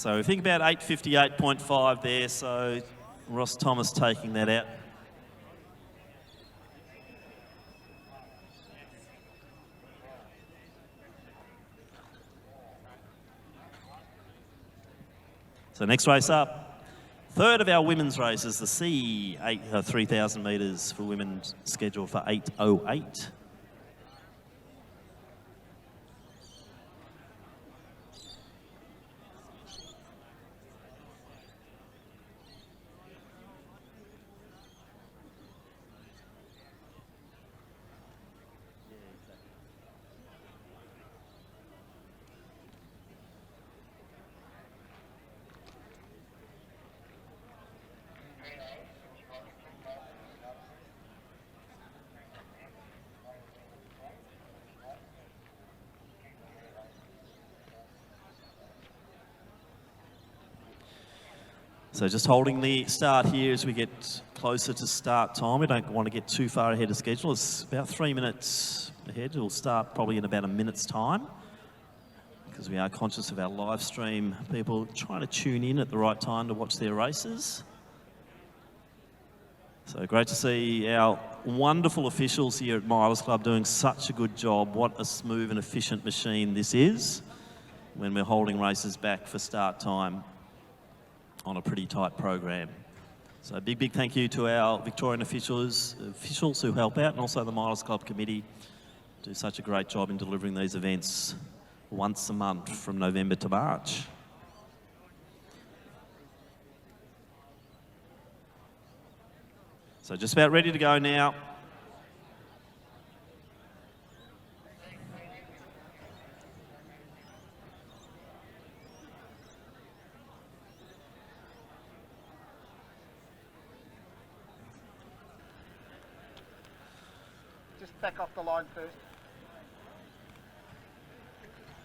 So we think about 8:58.5 there, so Ross Thomas taking that out. So next race up, third of our women's races, the C 3,000 metres for women, scheduled for 8:08. So just holding the start here as we get closer to start time. We don't want to get too far ahead of schedule. It's about 3 minutes ahead. It'll start probably in about a minute's time because we are conscious of our live stream people trying to tune in at the right time to watch their races. So great to see our wonderful officials here at Milers Club doing such a good job. What a smooth and efficient machine this is when we're holding races back for start time on a pretty tight program. So a big thank you to our Victorian officials who help out, and also the Milers Club committee do such a great job in delivering these events once a month from November to March. So just about ready to go now. Back off the line first.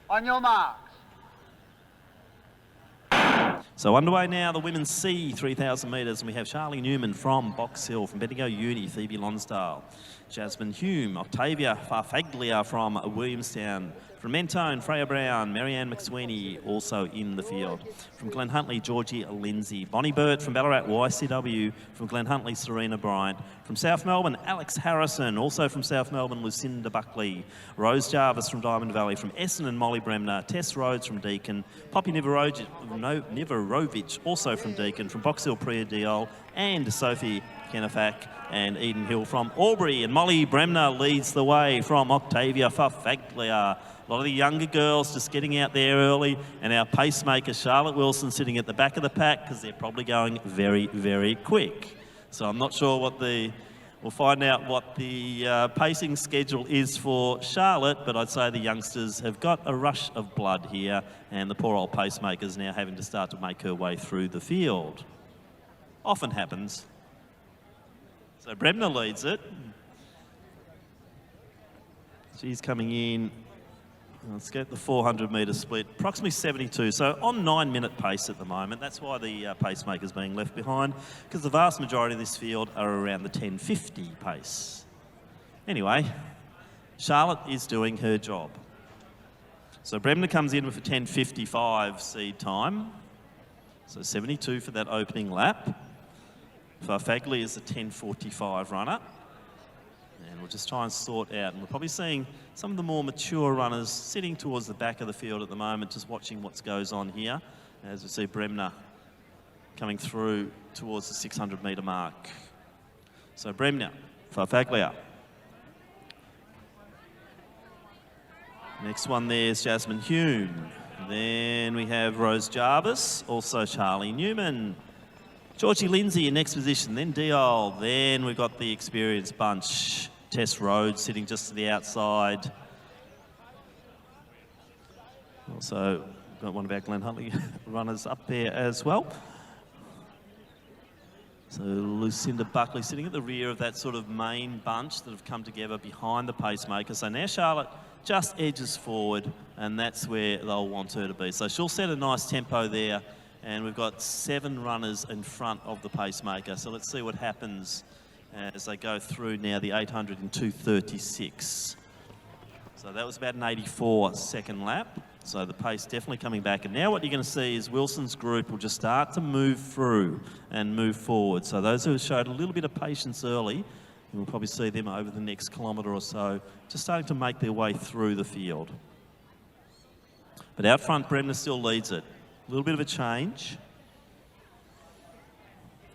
On your marks. So underway now, the women's C 3,000 metres, and we have Charlie Newman from Box Hill, from Bendigo Uni, Phoebe Lonsdale, Jasmine Hume, Octavia Farfaglia from Williamstown, from Mentone, Freya Brown, Marianne McSweeney also in the field. From Glen Huntly, Georgie Lindsay. Bonnie Burt from Ballarat, YCW. From Glen Huntly, Serena Bryant. From South Melbourne, Alex Harrison. Also from South Melbourne, Lucinda Buckley. Rose Jarvis from Diamond Valley. From Essendon, Molly Bremner. Tess Rhodes from Deakin. Poppy Niverovich, also from Deakin. From Box Hill, Priya Diol. And Sophie Kennefack and Eden Hill from Albury. And Molly Bremner leads the way from Octavia Farfaglia. A lot of the younger girls just getting out there early, and our pacemaker Charlotte Wilson sitting at the back of the pack because they're probably going very quick. So I'm not sure what we'll find out what the pacing schedule is for Charlotte, but I'd say the youngsters have got a rush of blood here, and the poor old pacemaker's now having to start to make her way through the field. Often happens. So Bremner leads it. She's coming in. Let's get the 400 metre split, approximately 72. So on 9-minute pace at the moment. That's why the pacemaker's being left behind, because the vast majority of this field are around the 10:50 pace. Anyway, Charlotte is doing her job. So Bremner comes in with a 10:55 seed time. So 72 for that opening lap. Farfaglia is a 10:45 runner. And we'll just try and sort out, and we're probably seeing some of the more mature runners sitting towards the back of the field at the moment, just watching what goes on here, as we see Bremner coming through towards the 600 metre mark. So Bremner, Farfaglia. Next one there's Jasmine Hume. Then we have Rose Jarvis, also Charlie Newman. Georgie Lindsay in next position, then Diol, then we've got the experienced bunch. Tess Rhodes sitting just to the outside. Also got one of our Glen Huntly runners up there as well. So Lucinda Buckley sitting at the rear of that sort of main bunch that have come together behind the pacemaker. So now Charlotte just edges forward, and that's where they'll want her to be. So she'll set a nice tempo there, and we've got 7 runners in front of the pacemaker. So let's see what happens as they go through now the 800 in 2:36. So that was about an 84 second lap. So the pace definitely coming back. And now what you're going to see is Wilson's group will just start to move through and move forward. So those who showed a little bit of patience early, you'll probably see them over the next kilometre or so, just starting to make their way through the field. But out front, Bremner still leads it. A little bit of a change,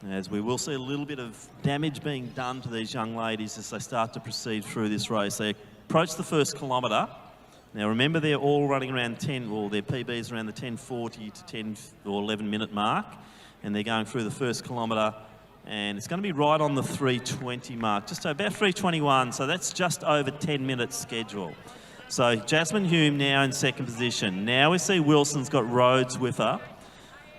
as we will see a little bit of damage being done to these young ladies as they start to proceed through this race. They approach the first kilometre. Now remember, they're all running around 10, or their PBs around the 10:40 to 10 or 11 minute mark, and they're going through the first kilometre, and it's going to be right on the 3:20 mark, just about 3:21, so that's just over 10 minutes schedule. So Jasmine Hume now in second position. Now we see Wilson's got Rhodes with her.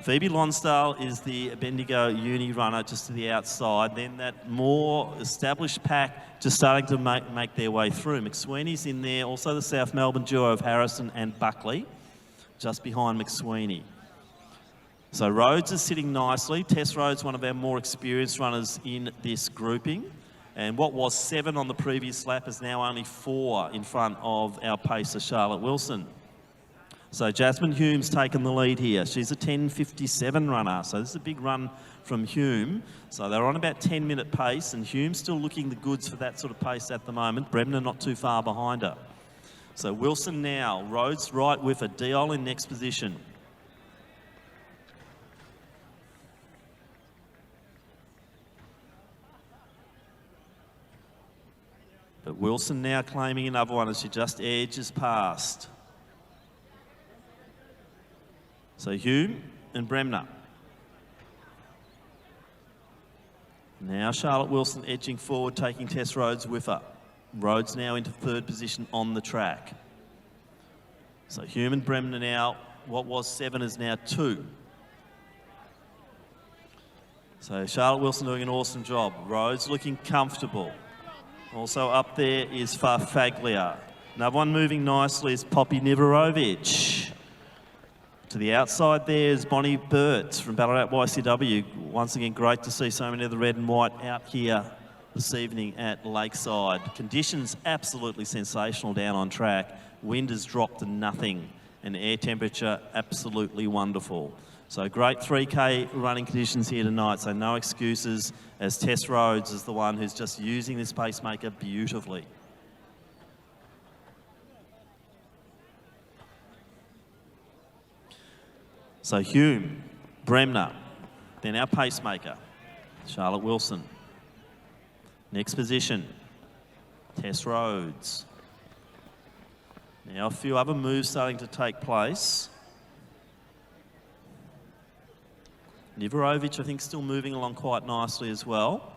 Phoebe Lonsdale is the Bendigo Uni runner just to the outside. Then that more established pack just starting to make their way through. McSweeney's in there, also the South Melbourne duo of Harrison and Buckley, just behind McSweeney. So Rhodes is sitting nicely. Tess Rhodes, one of our more experienced runners in this grouping. And what was 7 on the previous lap is now only 4 in front of our pacer, Charlotte Wilson. So Jasmine Hume's taken the lead here. She's a 10:57 runner, so this is a big run from Hume. So they're on about 10-minute pace, and Hume's still looking the goods for that sort of pace at the moment. Bremner not too far behind her. So Wilson now, Rhodes right with her, Diol in next position. But Wilson now claiming another one as she just edges past. So Hume and Bremner. Now Charlotte Wilson edging forward, taking Tess Rhodes with her. Rhodes now into third position on the track. So Hume and Bremner now, what was 7 is now 2. So Charlotte Wilson doing an awesome job. Rhodes looking comfortable. Also up there is Farfaglia. Another one moving nicely is Poppy Nivarovic. To the outside there is Bonnie Burt from Ballarat YCW. Once again, great to see so many of the red and white out here this evening at Lakeside. Conditions absolutely sensational down on track. Wind has dropped to nothing, and air temperature absolutely wonderful. So great 3K running conditions here tonight, so no excuses, as Tess Rhodes is the one who's just using this pacemaker beautifully. So Hume, Bremner, then our pacemaker, Charlotte Wilson. Next position, Tess Rhodes. Now a few other moves starting to take place. Nivarovic, I think, still moving along quite nicely as well,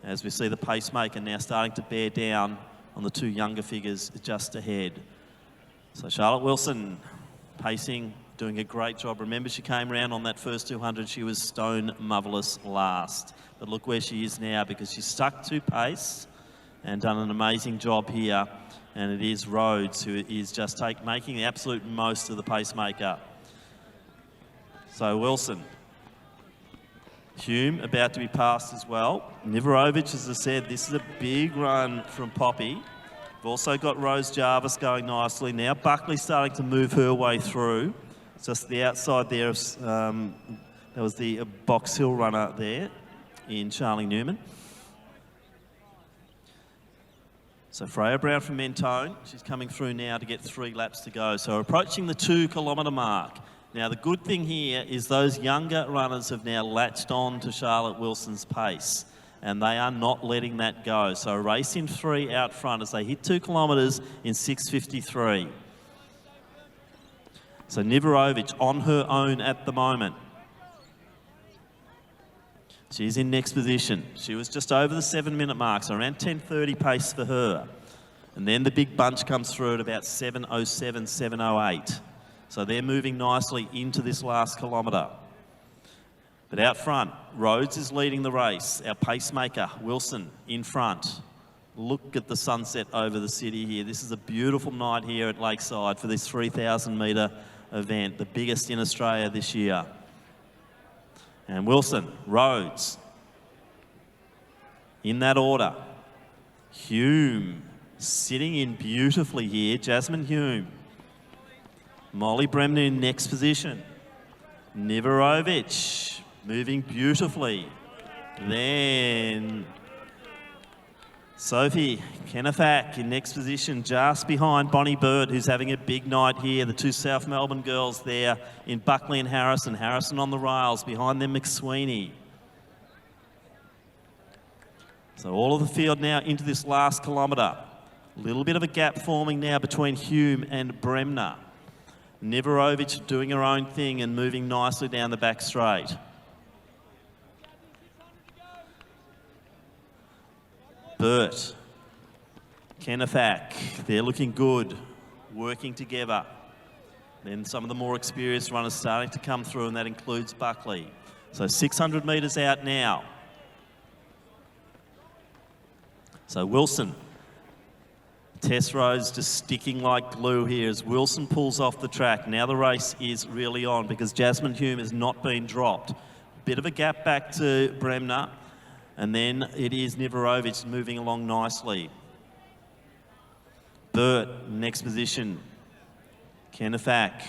as we see the pacemaker now starting to bear down on the 2 younger figures just ahead. So Charlotte Wilson pacing, doing a great job. Remember, she came around on that first 200. She was stone motherless last. But look where she is now, because she's stuck to pace and done an amazing job here. And it is Rhodes who is just making the absolute most of the pacemaker. So Wilson. Hume about to be passed as well. Nivarovic, as I said, this is a big run from Poppy. We've also got Rose Jarvis going nicely. Now Buckley starting to move her way through. It's just the outside there. That was the Box Hill runner there in Charlie Newman. So Freya Brown from Mentone, she's coming through now to get 3 laps to go. So we're approaching the 2-kilometre mark. Now the good thing here is those younger runners have now latched on to Charlotte Wilson's pace, and they are not letting that go. So a race in 3 out front as they hit 2 kilometres in 6:53. So Nivarovic on her own at the moment. She's in next position. She was just over the 7-minute mark, so around 10:30 pace for her. And then the big bunch comes through at about 7:07, 7:08. So they're moving nicely into this last kilometre. But out front, Rhodes is leading the race. Our pacemaker, Wilson, in front. Look at the sunset over the city here. This is a beautiful night here at Lakeside for this 3,000-metre event, the biggest in Australia this year. And Wilson, Rhodes, in that order. Hume, sitting in beautifully here, Jasmine Hume. Molly Bremner in next position. Niverovic moving beautifully. Then Sophie Kennefack in next position, just behind Bonnie Bird, who's having a big night here. The two South Melbourne girls there in Buckley and Harrison. Harrison on the rails, behind them McSweeney. So all of the field now into this last kilometre. A little bit of a gap forming now between Hume and Bremner. Niverovic doing her own thing and moving nicely down the back straight. Burt, Kennefack, they're looking good, working together. Then some of the more experienced runners starting to come through, and that includes Buckley. So 600 metres out now. So Wilson, Tess Rose just sticking like glue here as Wilson pulls off the track. Now the race is really on because Jasmine Hume has not been dropped. Bit of a gap back to Bremner. And then it is Niverovic moving along nicely. Burt, next position. Kennefack.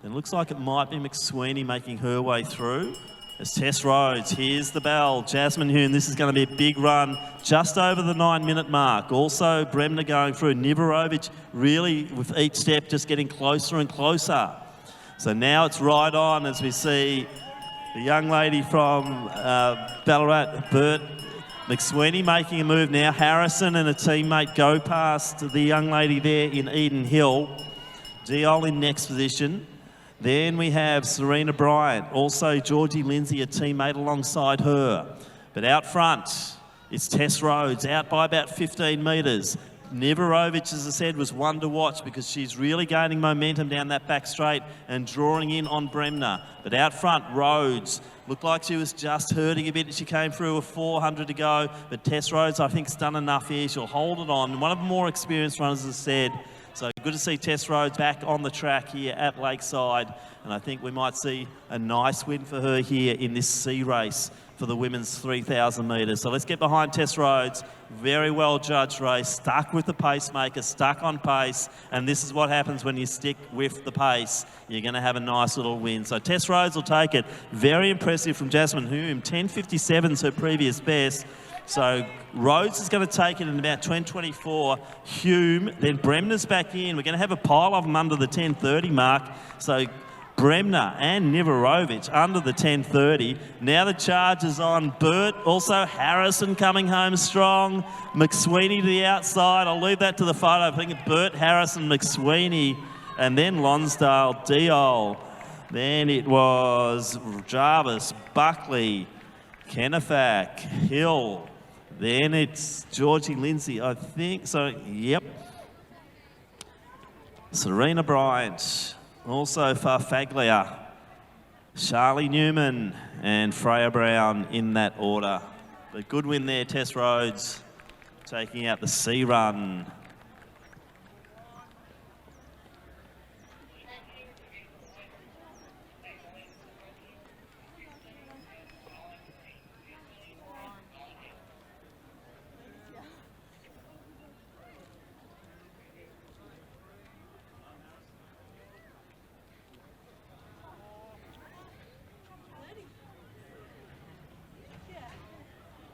It looks like it might be McSweeney making her way through. As Tess Rhodes, here's the bell. Jasmine Hume, this is going to be a big run just over the 9-minute mark. Also, Bremner going through. Niverovic really, with each step, just getting closer and closer. So now it's right on as we see the young lady from Ballarat, Burt McSweeney, making a move now. Harrison and a teammate go past the young lady there in Eden Hill. Diol in next position. Then we have Serena Bryant, also Georgie Lindsay, a teammate alongside her. But out front, it's Tess Rhodes, out by about 15 metres. Niverovic, as I said, was one to watch because she's really gaining momentum down that back straight and drawing in on Bremner. But out front, Rhodes looked like she was just hurting a bit as she came through with 400 to go. But Tess Rhodes, I think, has done enough here. She'll hold it on. One of the more experienced runners, as I said. So good to see Tess Rhodes back on the track here at Lakeside. And I think we might see a nice win for her here in this C race for the women's 3,000 metres. So let's get behind Tess Rhodes. Very well judged race, stuck with the pacemaker, stuck on pace, and this is what happens when you stick with the pace. You're going to have a nice little win. So Tess Rhodes will take it. Very impressive from Jasmine Hume. 10.57 is her previous best. So Rhodes is going to take it in about 10.24. Hume, then Bremner's back in. We're going to have a pile of them under the 10.30 mark. So Bremner and Niverovic under the 10.30. Now the charge is on Burt. Also Harrison coming home strong. McSweeney to the outside. I'll leave that to the photo. I think it's Burt, Harrison, McSweeney, and then Lonsdale, Diol. Then it was Jarvis, Buckley, Kennefack, Hill. Then it's Georgie Lindsay, I think. So, yep. Serena Bryant. Also Farfaglia, Charlie Newman and Freya Brown in that order. But good win there, Tess Rhodes, taking out the C run.